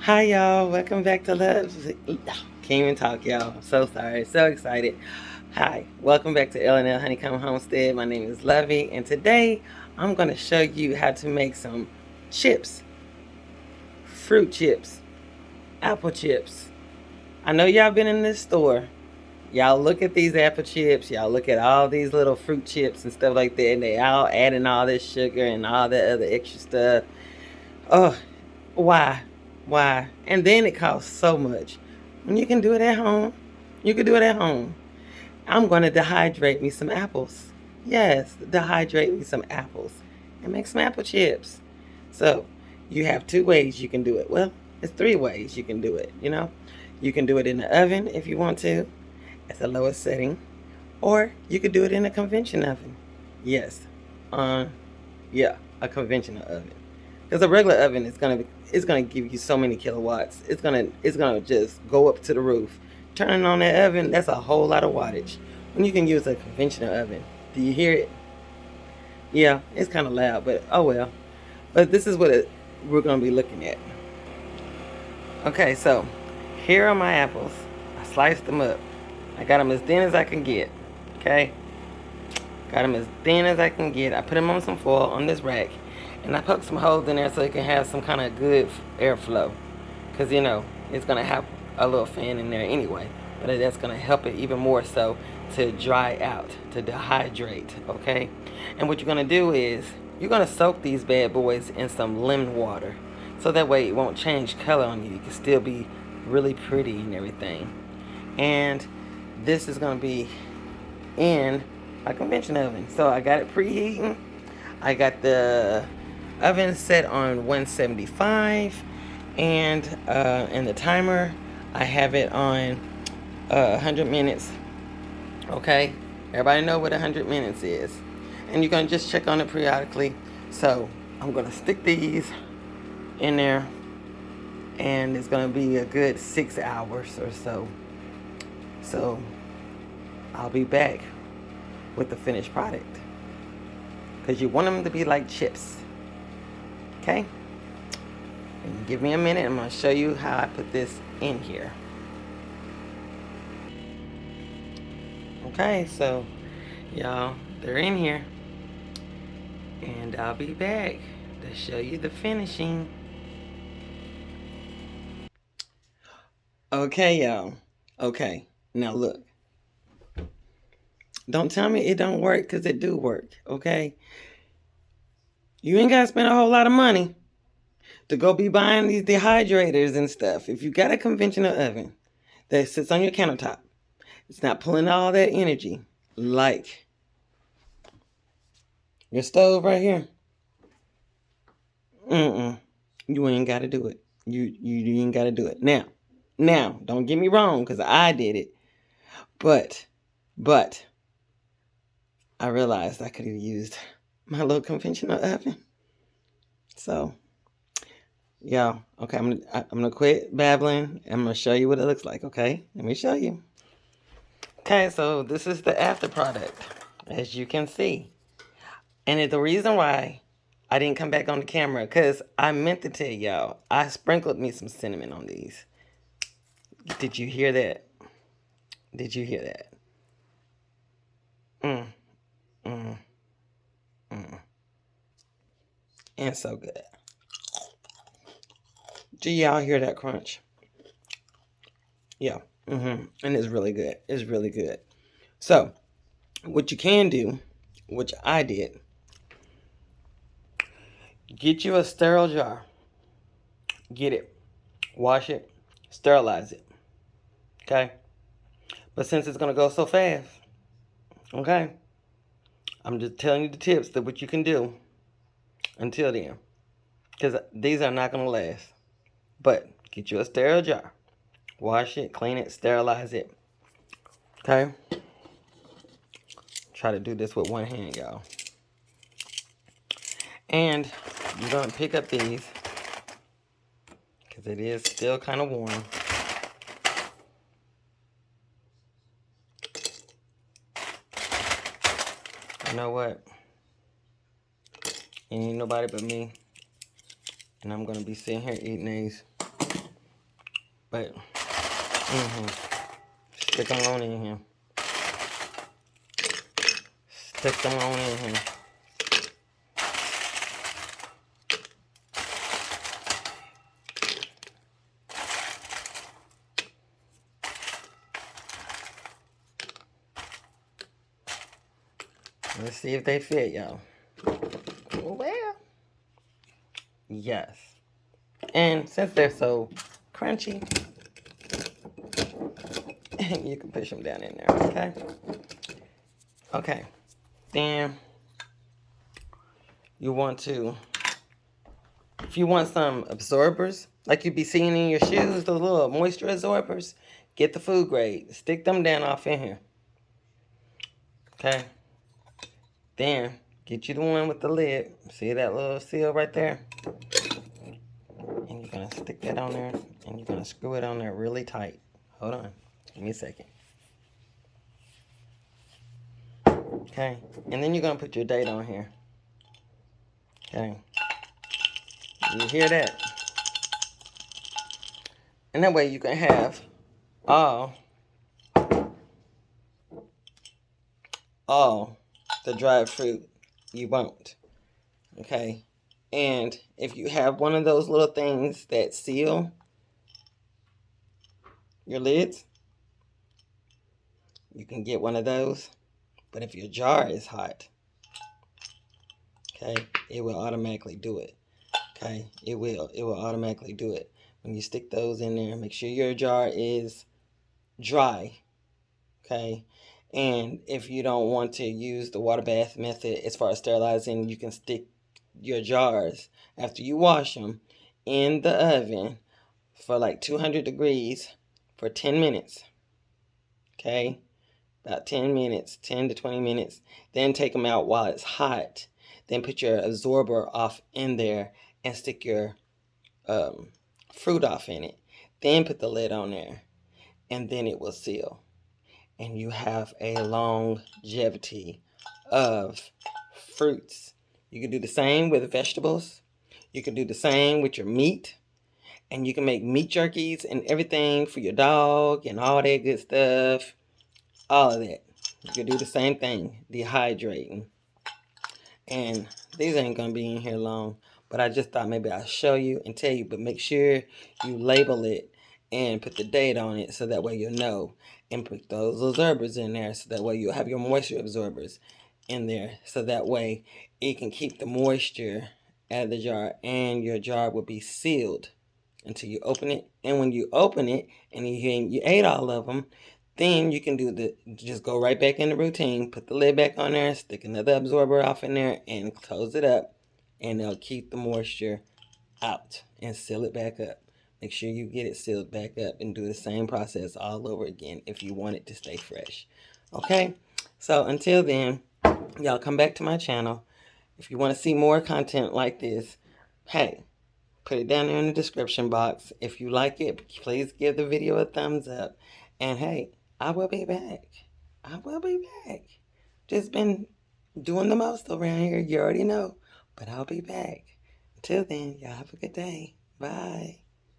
Hi y'all, welcome back to Lovie. Can't even talk, y'all. I'm so sorry, so excited. Hi, welcome back to L&L Honeycomb Homestead. My name is Lovie, and today I'm going to show you how to make some chips, fruit chips, apple chips. I know y'all been in this store. Y'all look at these apple chips, y'all look at all these little fruit chips and stuff like that, and they all adding all this sugar and all that other extra stuff. Oh, why? Why? And then it costs so much. When you can do it at home, you can do it at home. I'm going to dehydrate me some apples. Yes, dehydrate me some apples and make some apple chips. So, you have two ways you can do it. Well, it's three ways you can do it, you know. You can do it in the oven if you want to, at the lowest setting, or you could do it in a convention oven. Yes, uh, yeah, a conventional oven. Because a regular oven is gonna give you so many kilowatts. It's gonna just go up to the roof. Turning on that oven, that's a whole lot of wattage. When you can use a conventional oven, do you hear it? Yeah, it's kind of loud, but oh well. But this is we're gonna be looking at. Okay, so here are my apples. I sliced them up. I got them as thin as I can get. Okay, got them as thin as I can get. I put them on some foil on this rack. And I poked some holes in there so it can have some kind of good airflow. Because, you know, it's going to have a little fan in there anyway. But that's going to help it even more so to dry out, to dehydrate, okay? And what you're going to do is you're going to soak these bad boys in some lemon water. So that way it won't change color on you. It can still be really pretty and everything. And this is going to be in my convention oven. So I got it preheating. I got the oven set on 175, and the timer I have it on 100 minutes. Okay, everybody know what 100 minutes is, and you're gonna just check on it periodically. So I'm gonna stick these in there, and it's gonna be a good 6 hours or so. So I'll be back with the finished product, because you want them to be like chips. Okay? And give me a minute, I'm going to show you how I put this in here. Okay, so y'all, they're in here. And I'll be back to show you the finishing. Okay, y'all. Okay, now look. Don't tell me it don't work, because it do work, okay? You ain't got to spend a whole lot of money to go be buying these dehydrators and stuff. If you got a conventional oven that sits on your countertop, it's not pulling all that energy like your stove right here. You ain't got to do it. You ain't got to do it. Now, don't get me wrong, because I did it. But I realized I could have used my little conventional oven. So, y'all, okay, I'm gonna quit babbling. I'm gonna show you what it looks like. Okay, let me show you. Okay, so this is the after product, as you can see. And the reason why I didn't come back on the camera, because I meant to tell y'all, I sprinkled me some cinnamon on these. Did you hear that? Did you hear that? Mm, mm, mm. And so good. Do y'all hear that crunch? Yeah. And it's really good. It's really good. So, what you can do, which I did, get you a sterile jar. Get it. Wash it. Sterilize it. Okay? But since it's going to go so fast, okay, I'm just telling you the tips that what you can do until then. Because these are not going to last. But get you a sterile jar. Wash it, clean it, sterilize it. Okay? Try to do this with one hand, y'all. And you're going to pick up these, because it is still kind of warm. You know what? Ain't nobody but me. And I'm going to be sitting here eating these. But, stick them on in here. Stick them on in here. Let's see if they fit, y'all. Well, yes. And since they're so crunchy, you can push them down in there, okay? Okay. Then you want to, if you want some absorbers, like you'd be seeing in your shoes, those little moisture absorbers, get the food grade. Stick them down off in here. Okay? Then get you the one with the lid. See that little seal right there? And you're going to stick that on there, and you're going to screw it on there really tight. Hold on. Give me a second. Okay? And then you're going to put your date on here. Okay? You hear that? And that way you can have all the dried fruit you want. Okay? And if you have one of those little things that seal your lids, you can get one of those. But if your jar is hot, okay, it will automatically do it. Okay, it will automatically do it. When you stick those in there, make sure your jar is dry. Okay, and if you don't want to use the water bath method as far as sterilizing, you can stick your jars after you wash them in the oven for like 200 degrees for 10 minutes. Okay, about 10 minutes, 10 to 20 minutes. Then take them out while it's hot. Then put your absorber off in there and stick your fruit off in it. Then put the lid on there, and then it will seal. And you have a longevity of fruits. You can do the same with vegetables. You can do the same with your meat. And you can make meat jerkies and everything for your dog and all that good stuff. All of that. You can do the same thing, dehydrating. And these ain't going to be in here long. But I just thought maybe I'll show you and tell you. But make sure you label it and put the date on it so that way you'll know. And put those absorbers in there so that way you'll have your moisture absorbers in there. So that way it can keep the moisture out of the jar. And your jar will be sealed until you open it. And when you open it and you ate all of them, then you can just go right back in the routine, put the lid back on there, stick another absorber off in there, and close it up. And they'll keep the moisture out and seal it back up. Make sure you get it sealed back up and do the same process all over again if you want it to stay fresh. Okay? So until then, y'all come back to my channel. If you want to see more content like this, hey, put it down there in the description box. If you like it, please give the video a thumbs up. And hey, I will be back. I will be back. Just been doing the most around here. You already know. But I'll be back. Until then, y'all have a good day. Bye.